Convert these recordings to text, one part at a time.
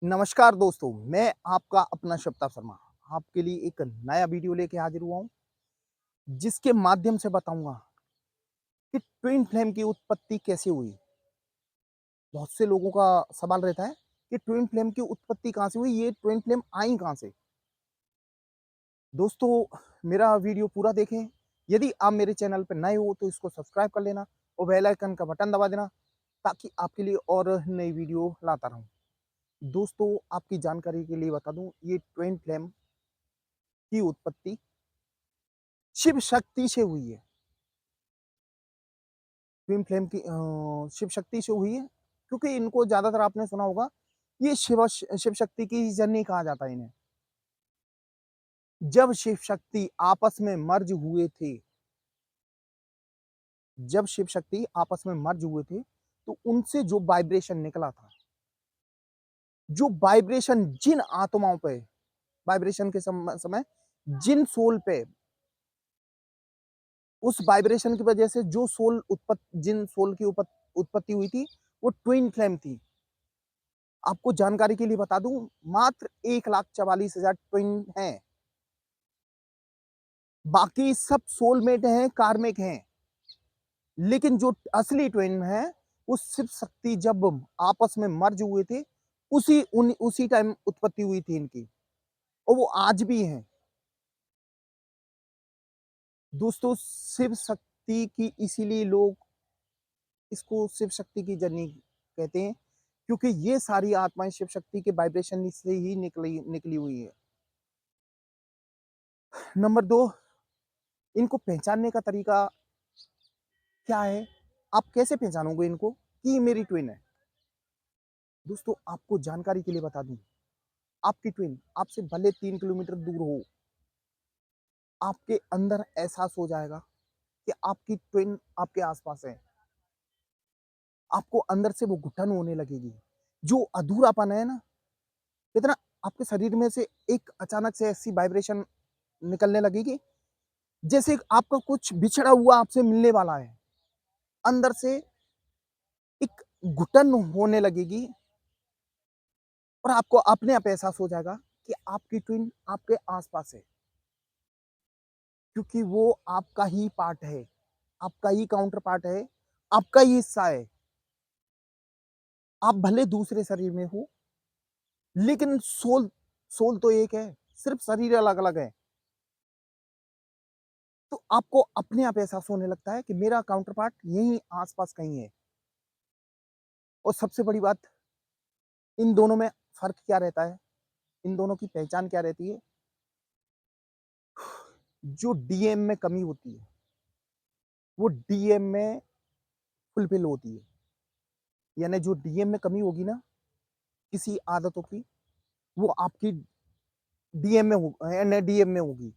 नमस्कार दोस्तों, मैं आपका अपना शिवताप शर्मा आपके लिए एक नया वीडियो लेके हाजिर हुआ हूँ, जिसके माध्यम से बताऊंगा कि ट्विन फ्लेम की उत्पत्ति कैसे हुई। बहुत से लोगों का सवाल रहता है कि ट्विन फ्लेम की उत्पत्ति कहाँ से हुई, ये ट्विन फ्लेम आई कहाँ से। दोस्तों, मेरा वीडियो पूरा देखें। यदि आप मेरे चैनल पर नए हो तो इसको सब्सक्राइब कर लेना और बेल आइकन का बटन दबा देना, ताकि आपके लिए और नई वीडियो लाता रहूं। दोस्तों, आपकी जानकारी के लिए बता दूं, ये ट्विन फ्लेम की उत्पत्ति शिव शक्ति से हुई है। ट्विन फ्लेम की शिव शक्ति से हुई है, क्योंकि इनको ज्यादातर आपने सुना होगा, ये शिव शक्ति की जननी कहा जाता है इन्हें। जब शिव शक्ति आपस में मर्ज हुए थे, जब शिव शक्ति आपस में मर्ज हुए थे, तो उनसे जो वाइब्रेशन निकला था, जो वाइब्रेशन जिन आत्माओं पे, वाइब्रेशन के समय जिन सोल पे, उस वाइब्रेशन की वजह से जो सोल उत्पत्ति, जिन सोल की उत्पत्ति हुई थी, वो ट्विन फ्लेम थी। आपको जानकारी के लिए बता दूं, मात्र 1,44,000 ट्विन हैं। बाकी सब सोलमेट हैं, कार्मिक हैं। लेकिन जो असली ट्विन है, वो शिव शक्ति जब आपस में मर्ज हुए थे, उसी टाइम उत्पत्ति हुई थी इनकी, और वो आज भी हैं। दोस्तों, शिव शक्ति की इसीलिए लोग इसको शिव शक्ति की जननी कहते हैं, क्योंकि ये सारी आत्माएं शिव शक्ति के वाइब्रेशन से ही निकली निकली हुई है। नंबर 2, इनको पहचानने का तरीका क्या है? आप कैसे पहचानोगे इनको कि ये मेरी ट्विन है? दोस्तों, आपको जानकारी के लिए बता दूं, आपकी ट्विन आपसे भले 3 किलोमीटर दूर हो, आपके अंदर एहसास हो जाएगा कि आपकी ट्विन आपके आसपास है। आपको अंदर से वो घुटन होने लगेगी, जो अधूरापन है ना, इतना आपके शरीर में से एक अचानक से ऐसी वाइब्रेशन निकलने लगेगी, जैसे आपका कुछ बिछड़ा हुआ आपसे मिलने वाला है। अंदर से एक घुटन होने लगेगी, और आपको अपने आप एहसास हो जाएगा कि आपकी ट्विन आपके आसपास है, क्योंकि वो आपका ही पार्ट है, आपका ही काउंटर पार्ट है, आपका ही हिस्सा है। आप भले दूसरे शरीर में हो, लेकिन सोल सोल तो एक है, सिर्फ शरीर अलग अलग है। तो आपको अपने आप एहसास होने लगता है कि मेरा काउंटर पार्ट यहीं आसपास कहीं है। और सबसे बड़ी बात, इन दोनों में फर्क क्या रहता है, इन दोनों की पहचान क्या रहती है? जो डीएम में कमी होती है, वो डीएम में फुलफिल होती है। यानी जो डीएम में कमी होगी ना, किसी आदतों की, वो आपकी डीएम में हो, डीएम में होगी।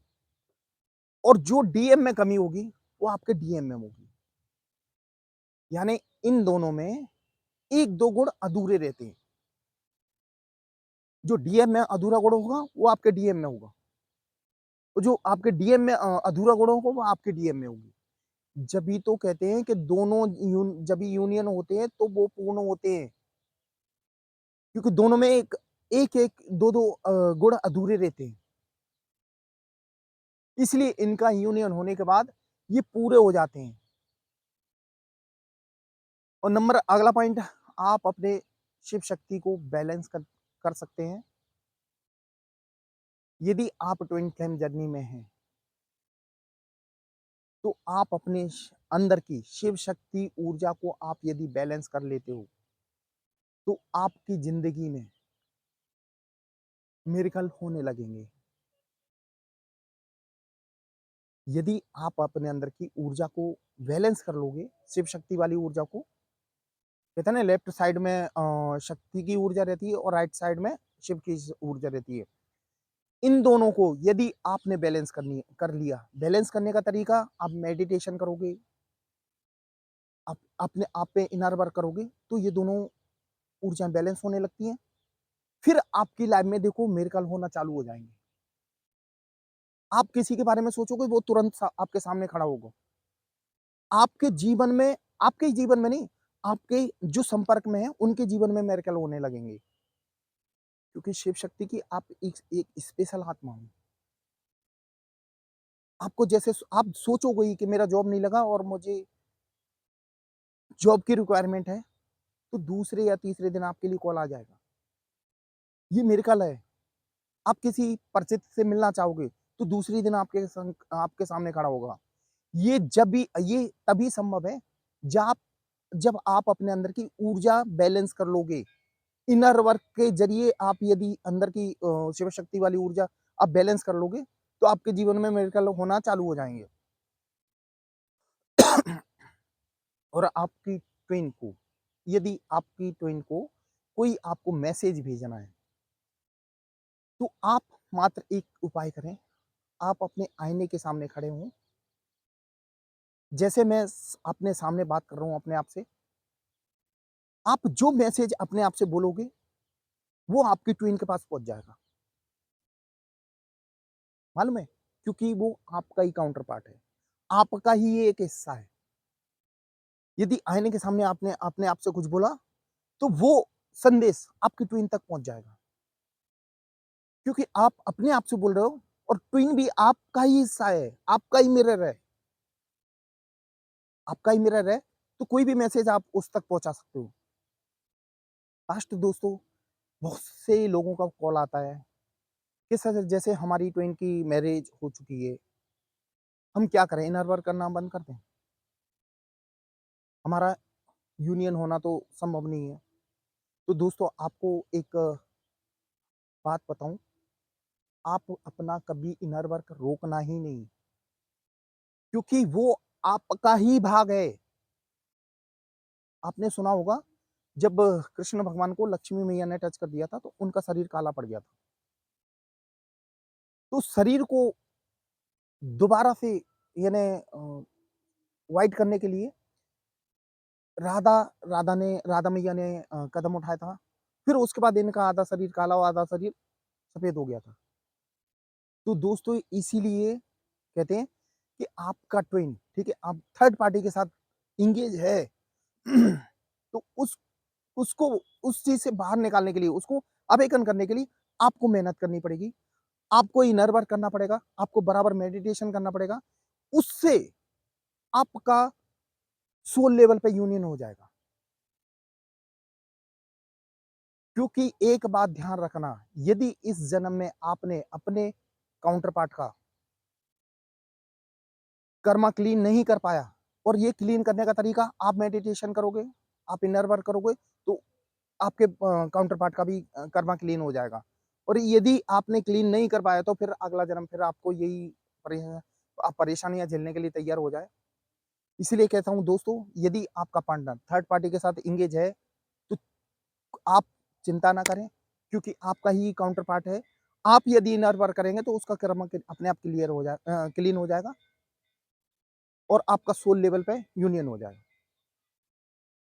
और जो डीएम में कमी होगी, वो आपके डीएम में होगी। यानी इन दोनों में एक दो गुण अधूरे रहते हैं। जो डीएम में अधूरा गुण होगा, वो आपके डीएम में होगा, और जो आपके डीएम में अधूरा गुण होगा, वो आपके डीएम में होगी। जब ही तो कहते हैं कि दोनों जब यूनियन होते हैं तो वो पूर्ण होते हैं, क्योंकि दोनों में एक एक एक दो दो गुण अधूरे रहते हैं। इसलिए इनका यूनियन होने के बाद ये पूरे हो जाते हैं। और नंबर अगला पॉइंट, आप अपने शिव शक्ति को बैलेंस कर सकते हैं। यदि आप ट्विन फ्लेम जर्नी में हैं, तो आप अपने अंदर की शिव शक्ति ऊर्जा को आप यदि बैलेंस कर लेते हो, तो आपकी जिंदगी में मिरेकल होने लगेंगे। यदि आप अपने अंदर की ऊर्जा को बैलेंस कर लोगे, शिव शक्ति वाली ऊर्जा को, कहते हैं ना, लेफ्ट साइड में शक्ति की ऊर्जा रहती है और राइट साइड में शिव की ऊर्जा रहती है। इन दोनों को यदि आपने बैलेंस कर लिया, बैलेंस करने का तरीका, आप मेडिटेशन करोगे, आप अपने आप पे इनर वर्क करोगे, तो ये दोनों ऊर्जा बैलेंस होने लगती हैं। फिर आपकी लाइफ में देखो मिरेकल होना चालू हो जाएंगे। आप किसी के बारे में सोचोगे, वो तुरंत आपके सामने खड़ा होगा। आपके जीवन में, आपके जीवन में नहीं, आपके जो संपर्क में है, उनके जीवन में मिरेकल होने लगेंगे। क्योंकि शिव शक्ति की आप एक स्पेशल आत्मा हो। आपको जैसे आप सोचोगे ही कि मेरा जॉब नहीं लगा और मुझे जॉब की रिक्वायरमेंट है, तो दूसरे या तीसरे दिन आपके लिए कॉल आ जाएगा। ये मिरेकल है। आप किसी परिचित से मिलना चाहोगे, तो दूसरे दिन आपके सामने खड़ा होगा। ये तभी संभव है जब जब आप अपने अंदर की ऊर्जा बैलेंस कर लोगे। इनर वर्क के ज़रिए आप यदि अंदर की शिव शक्ति वाली ऊर्जा आप बैलेंस कर लोगे, तो आपके जीवन में मिरेकल होना चालू हो जाएँगे। और आपकी ट्विन को यदि आपकी ट्विन को कोई आपको मैसेज भेजना है, तो आप मात्र एक उपाय करें, आप अपने आईने के सामने खड़े हों, जैसे मैं अपने सामने बात कर रहा हूँ अपने आप से, आप जो मैसेज अपने आप से बोलोगे, वो आपकी ट्विन के पास पहुँच जाएगा। मालूम है? क्योंकि वो आपका ही काउंटर पार्ट है, आपका ही ये एक हिस्सा है। यदि आईने के सामने आपने अपने आप से कुछ बोला, तो वो संदेश आपकी ट्विन तक पहुँच जाएगा। क्योंकि आप अपने आप से बोल रहे हो और ट्विन भी आपका ही हिस्सा है, आपका ही मिरर है। आपका ही मिरर है, तो कोई भी मैसेज आप उस तक पहुँचा सकते हो। लास्ट दोस्तों, बहुत से लोगों का कॉल आता है कि सर जैसे हमारी ट्विन की मैरिज हो चुकी है, हम क्या करें? इनर वर्क करना बंद कर दें? हमारा यूनियन होना तो संभव नहीं है। तो दोस्तों आपको एक बात बताऊँ, आप अपना कभी इनर वर्क रोकना ही नहीं, क्योंकि वो आपका ही भाग है। आपने सुना होगा जब कृष्ण भगवान को लक्ष्मी मैया ने टच कर दिया था, तो उनका शरीर काला पड़ गया था। तो शरीर को दोबारा से यानी व्हाइट करने के लिए राधा राधा मैया ने कदम उठाया था। फिर उसके बाद इनका आधा शरीर काला और आधा शरीर सफ़ेद हो गया था। तो दोस्तों इसीलिए कहते हैं कि आपका ट्विन, ठीक है, आप थर्ड पार्टी के साथ एंगेज है तो उसको उस चीज़ से बाहर निकालने के लिए, उसको अवेकन करने के लिए आपको मेहनत करनी पड़ेगी। आपको इनर वर्क करना पड़ेगा, आपको बराबर मेडिटेशन करना पड़ेगा। उससे आपका सोल लेवल पे यूनियन हो जाएगा। क्योंकि एक बात ध्यान रखना, यदि इस जन्म में आपने अपने काउंटर पार्ट का कर्मा क्लीन नहीं कर पाया और ये क्लीन करने का तरीका आप मेडिटेशन करोगे, आप इनर वर्क करोगे, तो आपके काउंटर पार्ट का भी कर्मा क्लीन हो जाएगा। और यदि आपने क्लीन नहीं कर पाया तो फिर अगला जन्म फिर आपको यही परे आप परेशानियाँ झेलने के लिए तैयार हो जाए। इसीलिए कहता हूँ दोस्तों, यदि आपका पार्टनर थर्ड पार्टी के साथ एंगेज है, तो आप चिंता ना करें, क्योंकि आपका ही काउंटर पार्ट है। आप यदि इनर वर्क करेंगे तो उसका कर्म अपने आप क्लीन हो जाएगा और आपका सोल लेवल पे यूनियन हो जाएगा।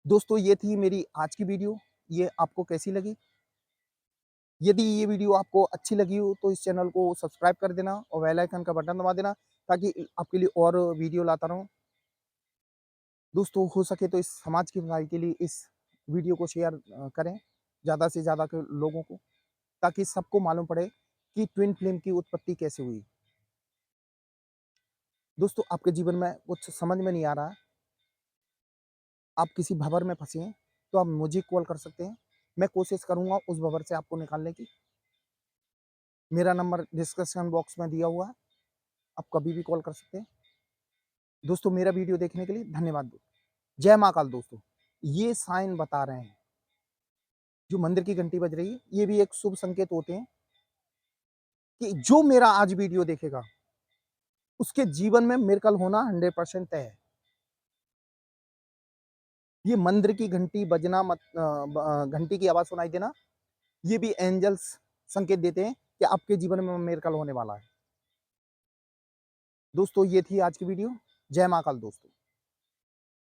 दोस्तों ये थी मेरी आज की वीडियो, ये आपको कैसी लगी? यदि ये वीडियो आपको अच्छी लगी हो तो इस चैनल को सब्सक्राइब कर देना और बेल आइकन का बटन दबा देना, ताकि आपके लिए और वीडियो लाता रहूँ। दोस्तों हो सके तो इस समाज की भलाई के लिए इस वीडियो को शेयर करें ज़्यादा से ज़्यादा के लोगों को, ताकि सबको मालूम पड़े कि ट्विन फ्लेम की उत्पत्ति कैसे हुई। दोस्तों आपके जीवन में कुछ समझ में नहीं आ रहा है, आप किसी भंवर में फँसे हैं, तो आप मुझे कॉल कर सकते हैं। मैं कोशिश करूँगा उस भंवर से आपको निकालने की। मेरा नंबर डिस्क्रिप्शन बॉक्स में दिया हुआ है, आप कभी भी कॉल कर सकते हैं। दोस्तों मेरा वीडियो देखने के लिए धन्यवाद। जय महाकाल दोस्तों। ये साइन बता रहे हैं, जो मंदिर की घंटी बज रही है, ये भी एक शुभ संकेत होते हैं कि जो मेरा आज वीडियो देखेगा, उसके जीवन में मिरेकल होना 100% तय है। ये मंदिर की घंटी बजना घंटी की आवाज़ सुनाई देना, ये भी एंजल्स संकेत देते हैं कि आपके जीवन में मिरेकल होने वाला है। दोस्तों ये थी आज की वीडियो। जय महाकाल दोस्तों।